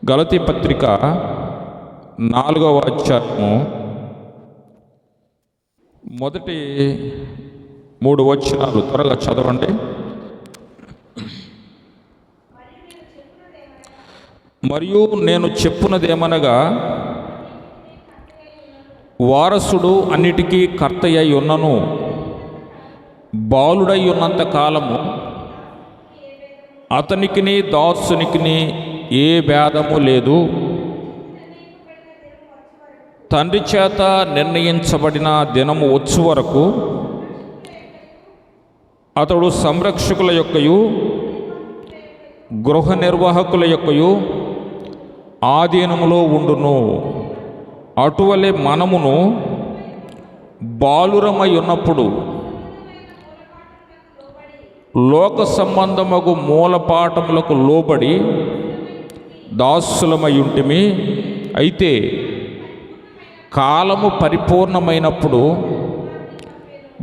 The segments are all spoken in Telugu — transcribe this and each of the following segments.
గలతీ పత్రిక 4వ అధ్యాయము మొదటి 3 వచనాలు త్వరగా చదవండి. మరియు నేను చెప్పున్నదేమనగా, వారసుడు అన్నిటికీ కర్తయ్య ఉన్నను, బాలుడై ఉన్నంత కాలము అతనికిని దాసునికిని ఏ భేదము లేదు. తండ్రి చేత నిర్ణయించబడిన దినము వచ్చు వరకు అతడు సంరక్షకుల యొక్కయు గృహ నిర్వాహకుల యొక్కయు ఆధీనములో ఉండును. అటువలే మనమును బాలురమై ఉన్నప్పుడు లోక సంబంధమగు మూలపాఠములకు లోబడి దాసులమై ఉంటిమి. అయితే కాలము పరిపూర్ణమైనప్పుడు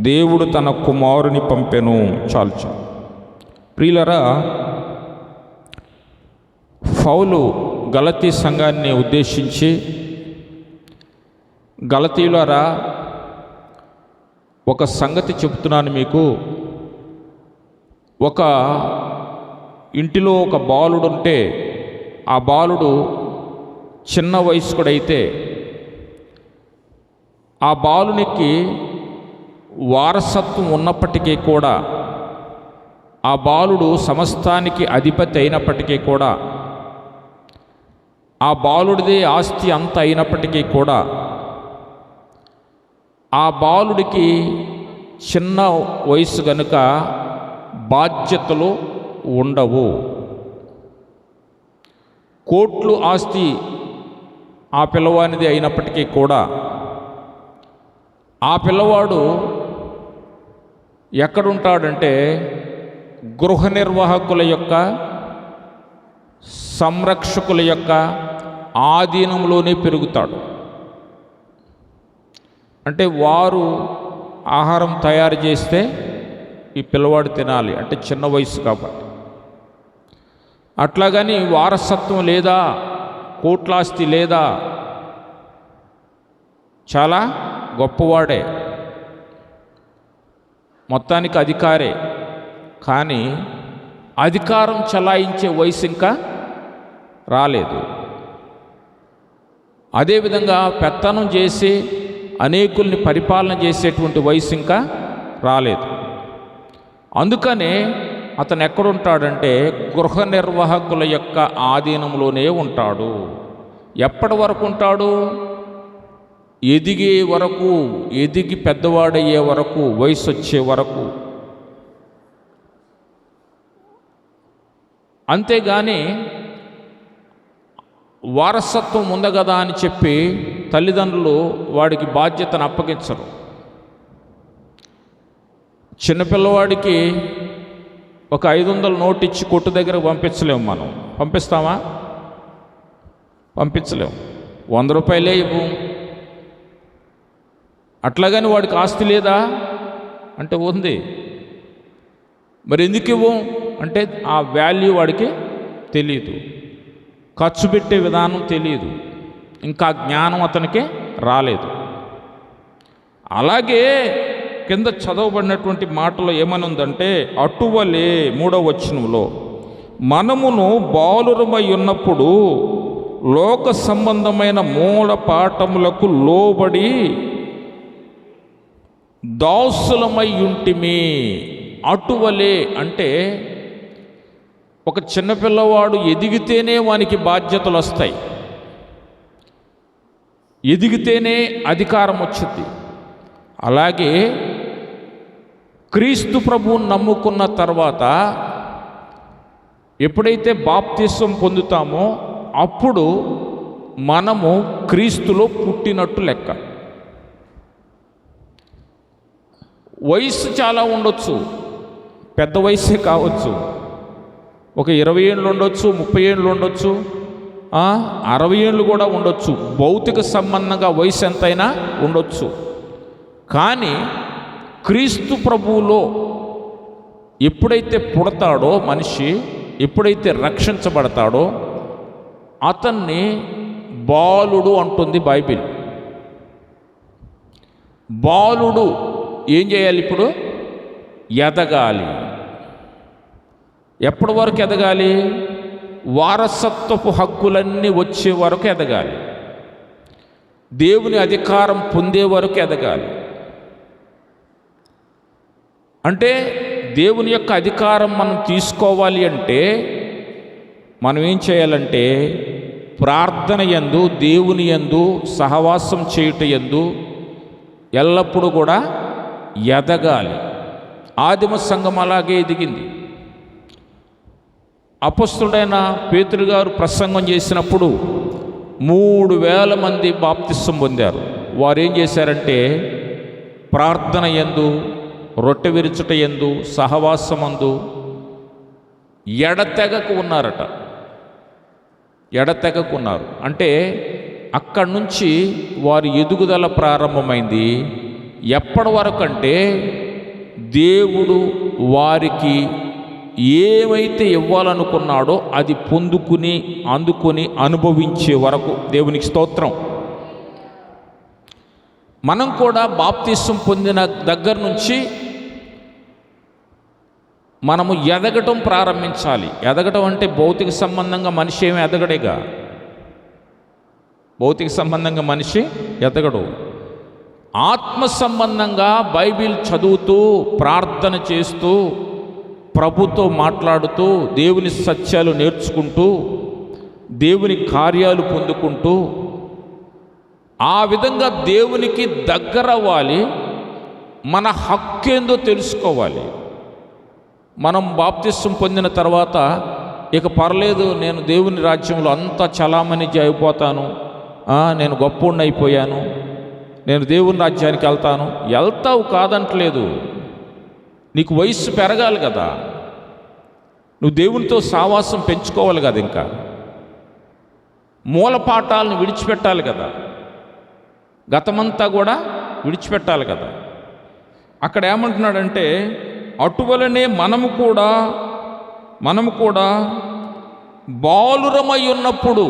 దేవుడు తన కుమారుని పంపెను. చాలు. ప్రియులరా, పౌలు గలతీ సంఘాన్ని ఉద్దేశించి, గలతీయులారా, ఒక సంగతి చెప్తున్నాను మీకు. ఒక ఇంటిలో ఒక బాలుడు ఉంటే, ఆ బాలుడు చిన్న వయస్కుడైతే ఆ బాలునికి వారసత్వం ఉన్నప్పటికీ కూడా, ఆ బాలుడు సమస్తానికి అధిపతి అయినప్పటికీ కూడా, ఆ బాలుడిదే ఆస్తి అంత అయినప్పటికీ కూడా, ఆ బాలుడికి చిన్న వయసు గనుక బాధ్యతలు ఉండవు. కోట్లు ఆస్తి ఆ పిల్లవానిది అయినప్పటికీ కూడా, ఆ పిల్లవాడు ఎక్కడుంటాడంటే గృహ నిర్వాహకుల యొక్క, సంరక్షకుల యొక్క ఆధీనంలోనే పెరుగుతాడు. అంటే వారు ఆహారం తయారు చేస్తే ఈ పిల్లవాడు తినాలి, అంటే చిన్న వయసు కాబట్టి. అట్లాగని వారసత్వం లేదా, కోట్లాస్తి లేదా, చాలా గొప్పవాడే, మొత్తానికి అధికారే, కానీ అధికారం చలాయించే వయసు ఇంకా రాలేదు. అదేవిధంగా పెత్తనం చేసి అనేకుల్ని పరిపాలన చేసేటువంటి వయసు ఇంకా రాలేదు. అందుకనే అతను ఎక్కడుంటాడంటే గృహ నిర్వాహకుల యొక్క ఆధీనంలోనే ఉంటాడు. ఎప్పటి వరకు ఉంటాడు? ఎదిగే వరకు, ఎదిగి పెద్దవాడయ్యే వరకు, వయసు వచ్చే వరకు. అంతేగాని వారసత్వం ఉంది కదా అని చెప్పి తల్లిదండ్రులు వాడికి బాధ్యతను అప్పగించరు. చిన్నపిల్లవాడికి ఒక 500 నోటు ఇచ్చి కొట్టు దగ్గరకు పంపించలేము. మనం పంపిస్తామా? పంపించలేము. 100 రూపాయలే ఇవ్వు. అట్లాగని వాడికి ఆస్తి లేదా అంటే ఉంది. మరి ఎందుకు ఇవ్వం అంటే ఆ వాల్యూ వాడికి తెలియదు, ఖర్చు పెట్టే విధానం తెలియదు, ఇంకా జ్ఞానం అతనికి రాలేదు. అలాగే కింద చదవబడినటువంటి మాటలో ఏమనుందంటే, అటువలే 3వ వచనంలో, మనమును బాలురమై ఉన్నప్పుడు లోక సంబంధమైన మూల పాఠములకు లోబడి దాసులమై ఉంటిమి. అటువలే అంటే ఒక చిన్నపిల్లవాడు ఎదిగితేనే వానికి బాధ్యతలు వస్తాయి, ఎదిగితేనే అధికారం వచ్చింది. అలాగే క్రీస్తు ప్రభువుని నమ్ముకున్న తర్వాత ఎప్పుడైతే బాప్తిసం పొందుతామో అప్పుడు మనము క్రీస్తులో పుట్టినట్టు లెక్క. వయసు చాలా ఉండొచ్చు, పెద్ద వయసే కావచ్చు, ఒక 20 ఏళ్ళు ఉండొచ్చు, 30 ఏళ్ళు ఉండొచ్చు, 60 ఏళ్ళు కూడా ఉండొచ్చు. భౌతిక సంబంధంగా వయసు ఎంతైనా ఉండొచ్చు. కానీ క్రీస్తు ప్రభువులో ఎప్పుడైతే పుడతాడో మనిషి, ఎప్పుడైతే రక్షించబడతాడో అతన్ని బాలుడు అంటుంది బైబిల్. బాలుడు ఏం చేయాలి? ఇప్పుడు ఎదగాలి. ఎప్పటి వరకు ఎదగాలి? వారసత్వపు హక్కులన్నీ వచ్చే వరకు ఎదగాలి. దేవుని అధికారం పొందే వరకు ఎదగాలి. అంటే దేవుని యొక్క అధికారం మనం తీసుకోవాలి అంటే మనం ఏం చేయాలంటే ప్రార్థన యందు, దేవుని యందు సహవాసం చేయుట యందు ఎల్లప్పుడూ కూడా ఎదగాలి. ఆదిమ సంఘం అలాగే ఎదిగింది. అపొస్తలుడైన పేతురు గారు ప్రసంగం చేసినప్పుడు 3,000 మంది బాప్తిస్వం పొందారు. వారు ఏం చేశారంటే ప్రార్థన యందు, రొట్టె విరుచుట యందు, సహవాసమందు ఎడతెగకు ఉన్నారట. ఎడతెగకు ఉన్నారు అంటే అక్కడి నుంచి వారి ఎదుగుదల ప్రారంభమైంది. ఎప్పటి వరకు అంటే దేవుడు వారికి ఏమైతే ఇవ్వాలనుకున్నాడో అది పొందుకుని, అందుకొని, అనుభవించే వరకు. దేవునికి స్తోత్రం. మనం కూడా బాప్తిస్వం పొందిన దగ్గర నుంచి మనము ఎదగటం ప్రారంభించాలి. ఎదగటం అంటే భౌతిక సంబంధంగా మనిషి ఏమి ఎదగడేగా. భౌతిక సంబంధంగా మనిషి ఎదగడు. ఆత్మ సంబంధంగా బైబిల్ చదువుతూ, ప్రార్థన చేస్తూ, ప్రభుతో మాట్లాడుతూ, దేవుని సత్యాలు నేర్చుకుంటూ, దేవుని కార్యాలు పొందుకుంటూ, ఆ విధంగా దేవునికి దగ్గర అవ్వాలి. మన హక్కేందో తెలుసుకోవాలి. మనం బాప్తిస్వం పొందిన తర్వాత ఇక పర్లేదు, నేను దేవుని రాజ్యంలో అంతా చలామణి అయిపోతాను, నేను గొప్పోడిని అయిపోయాను, నేను దేవుని రాజ్యానికి వెళ్తావు కాదంటలేదు. నీకు వయస్సు పెరగాలి కదా, నువ్వు దేవునితో సావాసం పెంచుకోవాలి కదా, ఇంకా మూలపాఠాలను విడిచిపెట్టాలి కదా, గతమంతా కూడా విడిచిపెట్టాలి కదా. అక్కడ ఏమంటున్నాడంటే అటువలనే మనము కూడా బాలురమై ఉన్నప్పుడు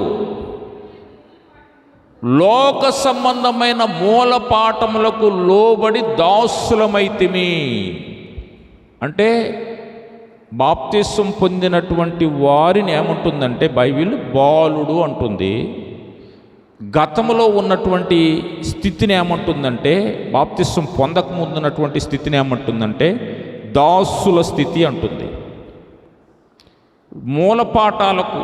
లోక సంబంధమైన మూలపాఠములకు లోబడి దాసులమైతిమి. అంటే బాప్తిస్వం పొందినటువంటి వారిని ఏమంటుందంటే బైబిల్ బాలుడు అంటుంది. గతంలో ఉన్నటువంటి స్థితిని ఏమంటుందంటే, బాప్తిస్వం పొందకముందు ఉన్నటువంటి స్థితిని ఏమంటుందంటే దాసుల స్థితి అంటుంది. మూలపాఠాలకు,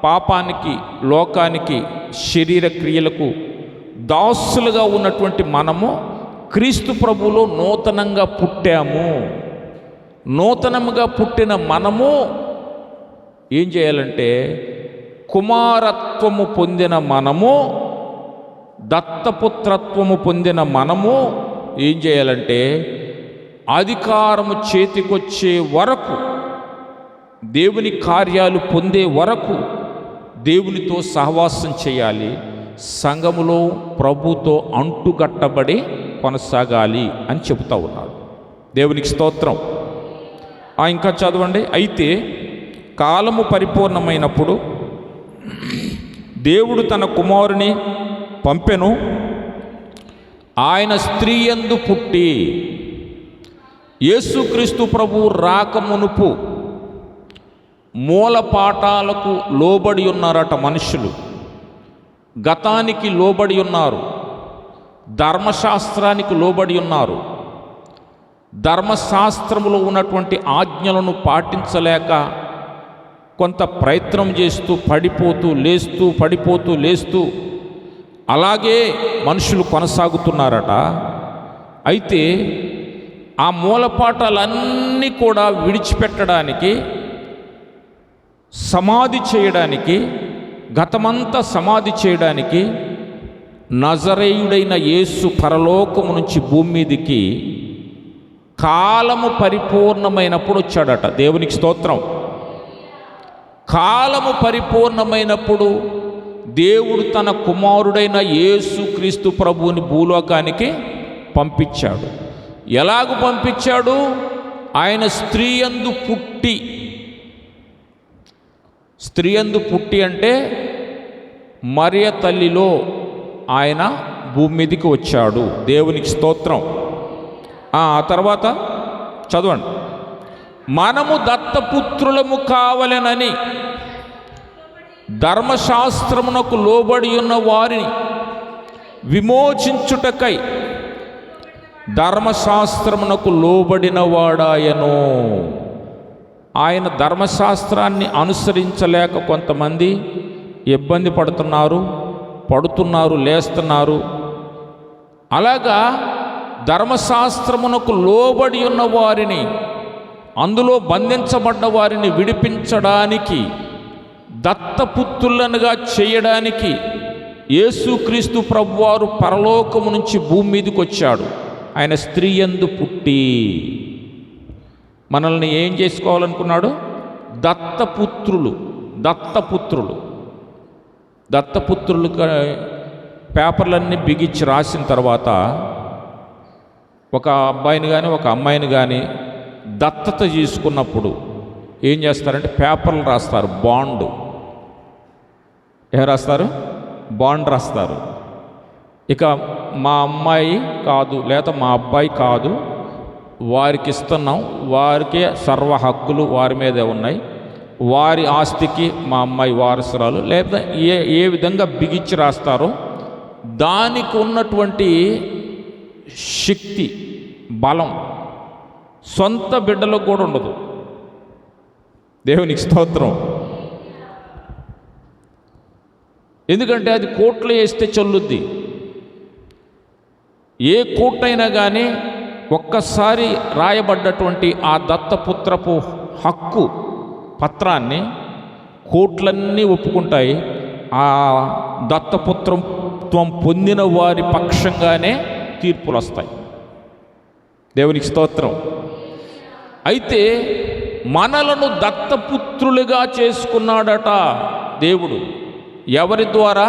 పాపానికి, లోకానికి, శరీర క్రియలకు దాసులుగా ఉన్నటువంటి మనము క్రీస్తు ప్రభువులో నూతనంగా పుట్టాము. నూతనముగా పుట్టిన మనము ఏం చేయాలంటే కుమారత్వము పొందిన మనము, దత్తపుత్రత్వము పొందిన మనము ఏం చేయాలంటే అధికారము చేతికొచ్చే వరకు, దేవుని కార్యాలు పొందే వరకు దేవునితో సహవాసం చేయాలి. సంఘములో ప్రభుతో అంటుగట్టబడి కొనసాగాలి అని చెబుతా ఉన్నాడు. దేవునికి స్తోత్రం. ఇంకా చదవండి. అయితే కాలము పరిపూర్ణమైనప్పుడు దేవుడు తన కుమారుని పంపెను. ఆయన స్త్రీ యందు పుట్టి, యేసుక్రీస్తు ప్రభువు రాకమునుపు మూలపాఠాలకు లోబడి ఉన్నారట మనుషులు. గతానికి లోబడి ఉన్నారు, ధర్మశాస్త్రానికి లోబడి ఉన్నారు. ధర్మశాస్త్రములో ఉన్నటువంటి ఆజ్ఞలను పాటించలేక కొంత ప్రయత్నం చేస్తూ పడిపోతూ లేస్తూ, పడిపోతూ లేస్తూ అలాగే మనుషులు కొనసాగుతున్నారట. అయితే ఆ మూలపాఠాలన్నీ కూడా విడిచిపెట్టడానికి, సమాధి చేయడానికి, గతమంతా సమాధి చేయడానికి నజరేయుడైన యేసు పరలోకము నుంచి భూమి మీదికి కాలము పరిపూర్ణమైనప్పుడు వచ్చాడట. దేవునికి స్తోత్రం. కాలము పరిపూర్ణమైనప్పుడు దేవుడు తన కుమారుడైన యేసుక్రీస్తు ప్రభువుని భూలోకానికి పంపించాడు. ఎలాగ పంపించాడు? ఆయన స్త్రీ యందు పుట్టి. స్త్రీ యందు పుట్టి అంటే మరియ తల్లిలో ఆయన భూమి మీదకి వచ్చాడు. దేవునికి స్తోత్రం. ఆ తర్వాత చదవండి. మనము దత్తపుత్రులము కావలెనని ధర్మశాస్త్రమునకు లోబడి ఉన్న వారిని విమోచించుటకై ధర్మశాస్త్రమునకు లోబడిన వాడాయను. ఆయన ధర్మశాస్త్రాన్ని అనుసరించలేక కొంతమంది ఇబ్బంది పడుతున్నారు, లేస్తున్నారు. అలాగా ధర్మశాస్త్రమునకు లోబడి ఉన్న వారిని, అందులో బంధించబడ్డ వారిని విడిపించడానికి, దత్తపుత్రులనుగా చేయడానికి యేసుక్రీస్తు ప్రభువారు పరలోకము నుంచి భూమి మీదకి వచ్చాడు. ఆయన స్త్రీ యందు పుట్టి మనల్ని ఏం చేసుకోవాలనుకున్నాడు? దత్తపుత్రులు పేపర్లన్నీ బిగించి రాసిన తర్వాత ఒక అబ్బాయిని కానీ ఒక అమ్మాయిని కానీ దత్తత చేసుకున్నప్పుడు ఏం చేస్తారంటే పేపర్లు రాస్తారు. బాండ్ రాస్తారు. ఇక మా అమ్మాయి కాదు లేదా మా అబ్బాయి కాదు, వారికి ఇస్తున్నాం, వారికే సర్వ హక్కులు వారి మీదే ఉన్నాయి, వారి ఆస్తికి మా అమ్మాయి వారసురాలు, లేదా ఏ విధంగా బిగించి రాస్తారో దానికి ఉన్నటువంటి శక్తి, బలం సొంత బిడ్డలకు కూడా ఉండదు. దేవునికి స్తోత్రం. ఎందుకంటే అది కోర్టులో వేస్తే చెల్లుద్ది. ఏ కోర్టు అయినా కానీ ఒక్కసారి రాయబడ్డటువంటి ఆ దత్తపుత్రపు హక్కు పత్రాన్ని కోర్టులన్నీ ఒప్పుకుంటాయి. ఆ దత్తపుత్రత్వం పొందిన వారి పక్షంగానే తీర్పులు వస్తాయి. దేవునికి స్తోత్రం. అయితే మనలను దత్తపుత్రులుగా చేసుకున్నాడట దేవుడు. ఎవరి ద్వారా?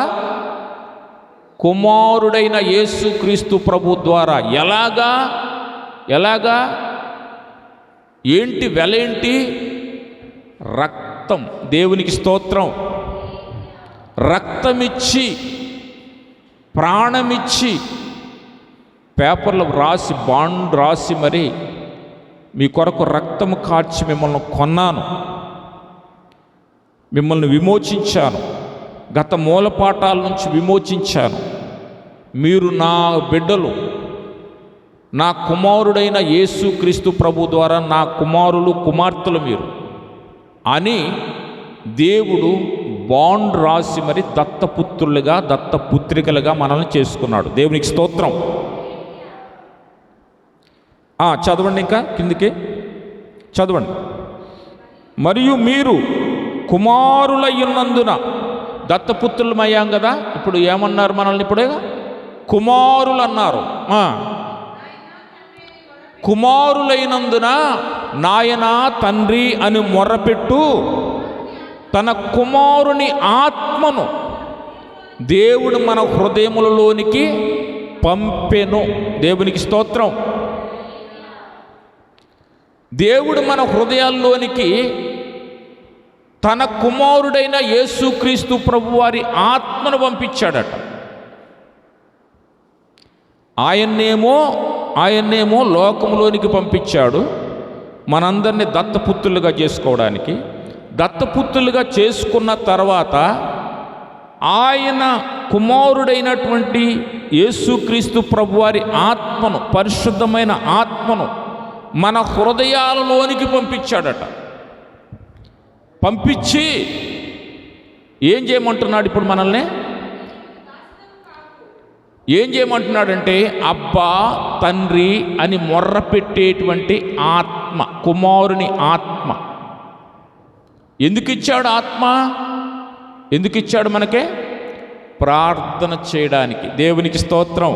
కుమారుడైన యేసుక్రీస్తు ప్రభు ద్వారా. ఎలాగా? ఏంటి వెల ఏంటి? రక్తం. దేవునికి స్తోత్రం. రక్తమిచ్చి, ప్రాణమిచ్చి, పేపర్లు రాసి, బాండ్ రాసి మరి మీ కొరకు రక్తము కార్చి మిమ్మల్ని కొన్నాను, మిమ్మల్ని విమోచించాను, గత మూలపాఠాల నుంచి విమోచించాను, మీరు నా బిడ్డలు, నా కుమారుడైన యేసుక్రీస్తు ప్రభు ద్వారా నా కుమారులు కుమార్తెలు మీరు అని దేవుడు బాండ్ రాసి మరి దత్తపుత్రులుగా దత్తపుత్రికలుగా మనల్ని చేసుకున్నాడు. దేవునికి స్తోత్రం. చదవండి, ఇంకా కిందికి చదవండి. మరియు మీరు కుమారులయ్యున్నందున, దత్తపుత్రులమయ్యాం కదా, ఇప్పుడు ఏమన్నారు మనల్ని? ఇప్పుడే కుమారులు అన్నారు. కుమారులైనందున నాయనా తండ్రి అని మొర్రపెట్టు తన కుమారుని ఆత్మను దేవుడు మన హృదయములలోనికి పంపెను. దేవునికి స్తోత్రం. దేవుడు మన హృదయాల్లోనికి తన కుమారుడైన యేసుక్రీస్తు ప్రభువారి ఆత్మను పంపించాడట. ఆయన్నేమో లోకంలోనికి పంపించాడు మనందరినీ దత్తపుత్రులుగా చేసుకోవడానికి. దత్తపుత్రులుగా చేసుకున్న తర్వాత ఆయన కుమారుడైనటువంటి యేసుక్రీస్తు ప్రభువారి ఆత్మను, పరిశుద్ధమైన ఆత్మను మన హృదయాలలోనికి పంపించాడట. పంపించి ఏం చేయమంటున్నాడు? ఇప్పుడు మనల్ని ఏం చేయమంటున్నాడంటే అబ్బా తండ్రి అని మొర్ర పెట్టేటువంటి ఆత్మ, కుమారుని ఆత్మ. ఎందుకు ఇచ్చాడు ఆత్మ? ఎందుకు ఇచ్చాడు మనకే? ప్రార్థన చేయడానికి. దేవునికి స్తోత్రం.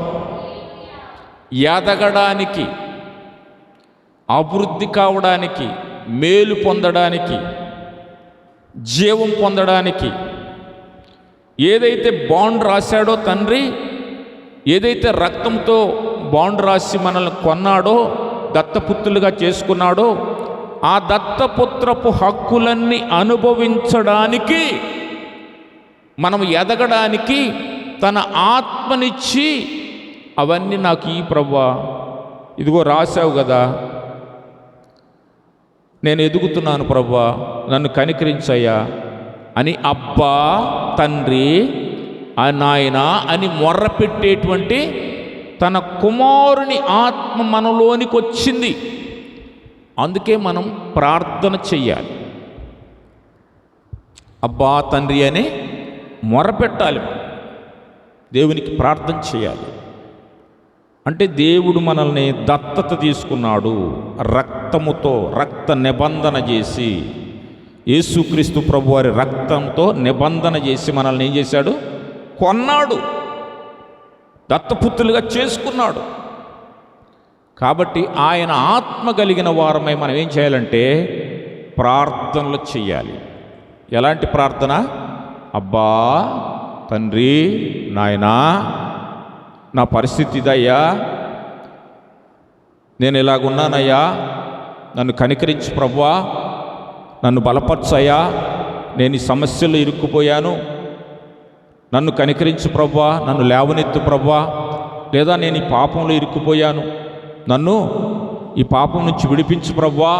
ఎదగడానికి, అభివృద్ధి కావడానికి, మేలు పొందడానికి, జీవం పొందడానికి. ఏదైతే బాండ్ రాశాడో తండ్రి, ఏదైతే రక్తంతో బాండ్ రాసి మనల్ని కొన్నాడో, దత్తపుత్రులుగా చేసుకున్నాడో, ఆ దత్తపుత్రపు హక్కులన్నీ అనుభవించడానికి మనం ఎదగడానికి తన ఆత్మనిచ్చి అవన్నీ నాకు ఈ ప్రభువా, ఇదిగో రాశావు కదా, నేను ఎదుగుతున్నాను ప్రభువా, నన్ను కనికరించయ్యా అని అబ్బా తండ్రి నాయన అని మొర్రపెట్టేటువంటి తన కుమారుని ఆత్మ మనలోనికి వచ్చింది. అందుకే మనం ప్రార్థన చెయ్యాలి. అబ్బా తండ్రి అని మొర్రపెట్టాలి, దేవునికి ప్రార్థన చేయాలి. అంటే దేవుడు మనల్ని దత్తత తీసుకున్నాడు, రక్తముతో రక్త నిబంధన చేసి, యేసుక్రీస్తు ప్రభువారి రక్తంతో నిబంధన చేసి మనల్ని ఏం చేశాడు? కొన్నాడు, దత్తపుత్రులుగా చేసుకున్నాడు. కాబట్టి ఆయన ఆత్మ కలిగిన వారమై మనం ఏం చేయాలంటే ప్రార్థనలు చెయ్యాలి. ఎలాంటి ప్రార్థన? అబ్బా తండ్రి నాయనా, నా పరిస్థితి ఇదయ్యా, నేను ఇలాగున్నానయ్యా, నన్ను కనికరించు ప్రభువా, నన్ను బలపరచయ్యా, నేను ఈ సమస్యలో ఇరుక్కుపోయాను, నన్ను కనికరించు ప్రభువా, నన్ను లేవనెత్తు ప్రభువా, లేదా నేను ఈ పాపంలో ఇరుక్కుపోయాను, నన్ను ఈ పాపం నుంచి విడిపించు ప్రభువా,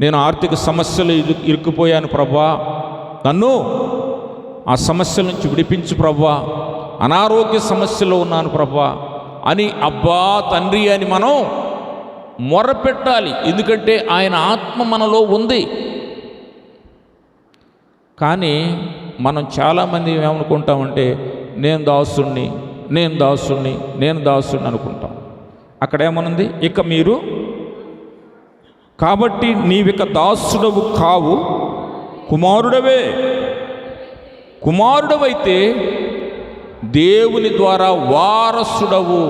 నేను ఆర్థిక సమస్యలు ఇరుక్కుపోయాను ప్రభువా, నన్ను ఆ సమస్యల నుంచి విడిపించు ప్రభువా, అనారోగ్య సమస్యలో ఉన్నాను ప్రభువా అని అబ్బా తండ్రి అని మనం మొర్రపెట్టాలి. ఎందుకంటే ఆయన ఆత్మ మనలో ఉంది. కానీ మనం చాలామంది ఏమనుకుంటామంటే నేను దాసుణ్ణి, నేను దాసుణ్ణి, నేను దాసుణ్ణి అనుకుంటాం. అక్కడేమనుంది? ఇక మీరు కాబట్టి నీవిక దాసుడవు కావు, కుమారుడవే. కుమారుడవైతే దేవుని ద్వారా వారసుడవు.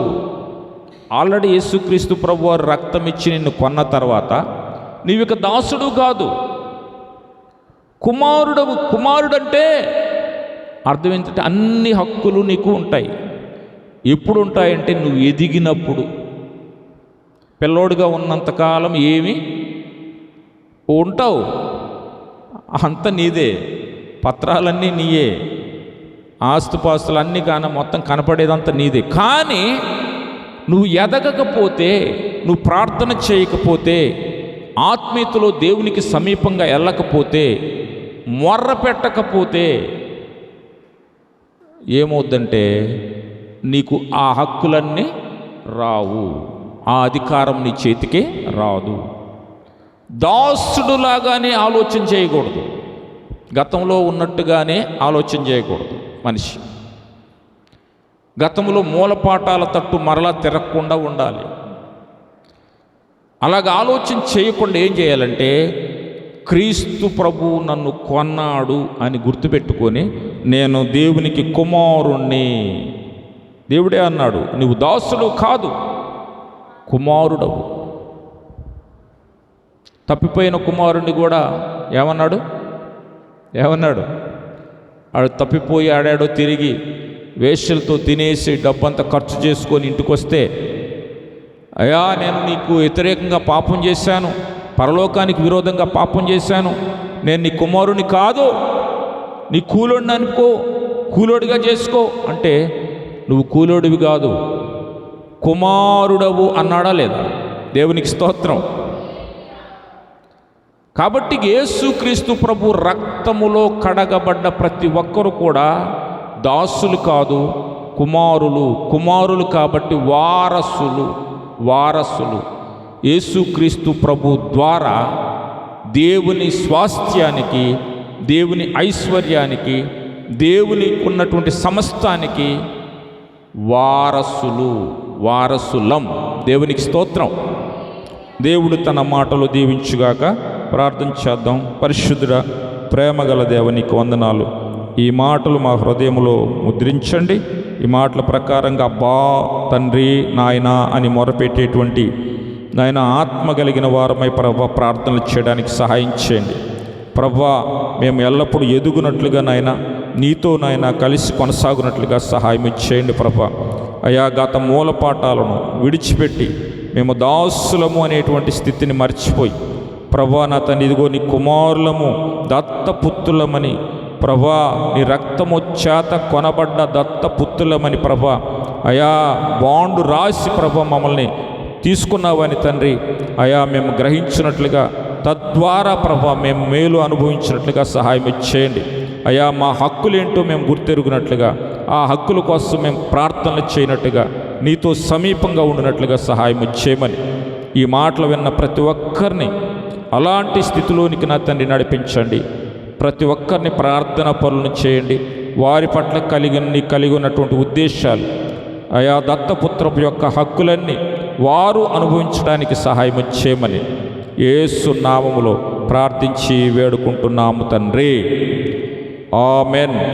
ఆల్రెడీ యేసుక్రీస్తు ప్రభువారు రక్తం ఇచ్చి నిన్ను కొన్న తర్వాత నీవిక దాసుడు కాదు, కుమారుడవు. కుమారుడంటే అర్థం ఏంటంటే అన్ని హక్కులు నీకు ఉంటాయి. ఎప్పుడు ఉంటాయంటే నువ్వు ఎదిగినప్పుడు. పిల్లోడుగా ఉన్నంతకాలం ఏమి ఉంటావు, అంత నీదే, పత్రాలన్నీ నీయే, ఆస్తుపాస్తులు అన్నీ మొత్తం కనపడేదంతా నీదే. కానీ నువ్వు ఎదగకపోతే, నువ్వు ప్రార్థన చేయకపోతే, ఆత్మీయతలో దేవునికి సమీపంగా వెళ్ళకపోతే, మొర్ర పెట్టకపోతే ఏమవుద్దంటే నీకు ఆ హక్కులన్నీ రావు, ఆ అధికారం నీ చేతికే రాదు. దాసుడులాగానే ఆలోచన చేయకూడదు, గతంలో ఉన్నట్టుగానే ఆలోచన చేయకూడదు. మనిషి గతంలో మూలపాఠాల తట్టు మరలా తిరగకుండా ఉండాలి. అలాగ ఆలోచన చేయకుండా ఏం చేయాలంటే క్రీస్తు ప్రభువు నన్ను కొన్నాడు అని గుర్తుపెట్టుకొని నేను దేవునికి కుమారుణ్ణి. దేవుడే అన్నాడు, నువ్వు దాసుడు కాదు, కుమారుడవు. తప్పిపోయిన కుమారుణ్ణి కూడా ఏమన్నాడు? ఆడు తప్పిపోయి ఆడాడో తిరిగి వేశ్యలతో తినేసి డబ్బంతా ఖర్చు చేసుకొని ఇంటికి వస్తే, అయ్యా నేను నీకు వ్యతిరేకంగా పాపం చేశాను, పరలోకానికి విరోధంగా పాపం చేశాను, నేను నీ కుమారుని కాదు, నీ కూలోడిని అనుకో, కూలోడిగా చేసుకో అంటే నువ్వు కూలోడివి కాదు, కుమారుడవు అన్నాడా లేదా? దేవునికి స్తోత్రం. కాబట్టి యేసుక్రీస్తు ప్రభు రక్తములో కడగబడ్డ ప్రతి ఒక్కరు కూడా దాసులు కాదు, కుమారులు కాబట్టి వారసులు. యేసుక్రీస్తు ప్రభు ద్వారా దేవుని స్వాస్థ్యానికి, దేవుని ఐశ్వర్యానికి, దేవునికి ఉన్నటువంటి సమస్తానికి వారసులం. దేవునికి స్తోత్రం. దేవుడు తన మాటలు దీవించుగాక. ప్రార్థన చేద్దాం. పరిశుద్ధుడా, ప్రేమగల దేవునికి వందనాలు. ఈ మాటలు మా హృదయంలో ముద్రించండి. ఈ మాటల ప్రకారంగా అబ్బా తండ్రి నాయన అని మొరపెట్టేటువంటి నాయన ఆత్మ కలిగిన వారమై ప్రభా ప్రార్థనలు చేయడానికి సహాయం చేయండి. ప్రభా మేము ఎల్లప్పుడూ ఎదుగునట్లుగా నాయన నీతో నాయన కలిసి కొనసాగునట్లుగా సహాయం చేయండి ప్రభా. అయా గత మూలపాఠాలను విడిచిపెట్టి మేము దాసులము అనేటువంటి స్థితిని మర్చిపోయి ప్రభా నా తండ్రి ఇదిగో నీ కుమారులము దత్తపుత్రులమని ప్రభా నీ రక్తము చేత కొనబడ్డ దత్త పుత్రులమని ప్రభా అయా బాండు రాసి ప్రభా మమ్మల్ని తీసుకున్నావని తండ్రి అయా మేము గ్రహించినట్లుగా తద్వారా ప్రభా మేము మేలు అనుభవించినట్లుగా సహాయం చేయండి. అయా మా హక్కులేంటో మేము గుర్తెరుగునట్లుగా, ఆ హక్కుల కోసం మేము ప్రార్థనలు చేయనట్టుగా, నీతో సమీపంగా ఉండినట్లుగా సహాయం చేయమని ఈ మాటలు విన్న ప్రతి ఒక్కరిని అలాంటి స్థితిలోనికి నా తండ్రి నడిపించండి. ప్రతి ఒక్కరిని ప్రార్థన పనులను చేయండి. వారి పట్ల కలిగి ఉన్నటువంటి ఉద్దేశాలు అయా దత్తపుత్రపు యొక్క హక్కులన్నీ వారు అనుభవించడానికి సహాయం చేయమని యేసు నామములో ప్రార్థించి వేడుకుంటున్నాము తండ్రి. ఆమెన్.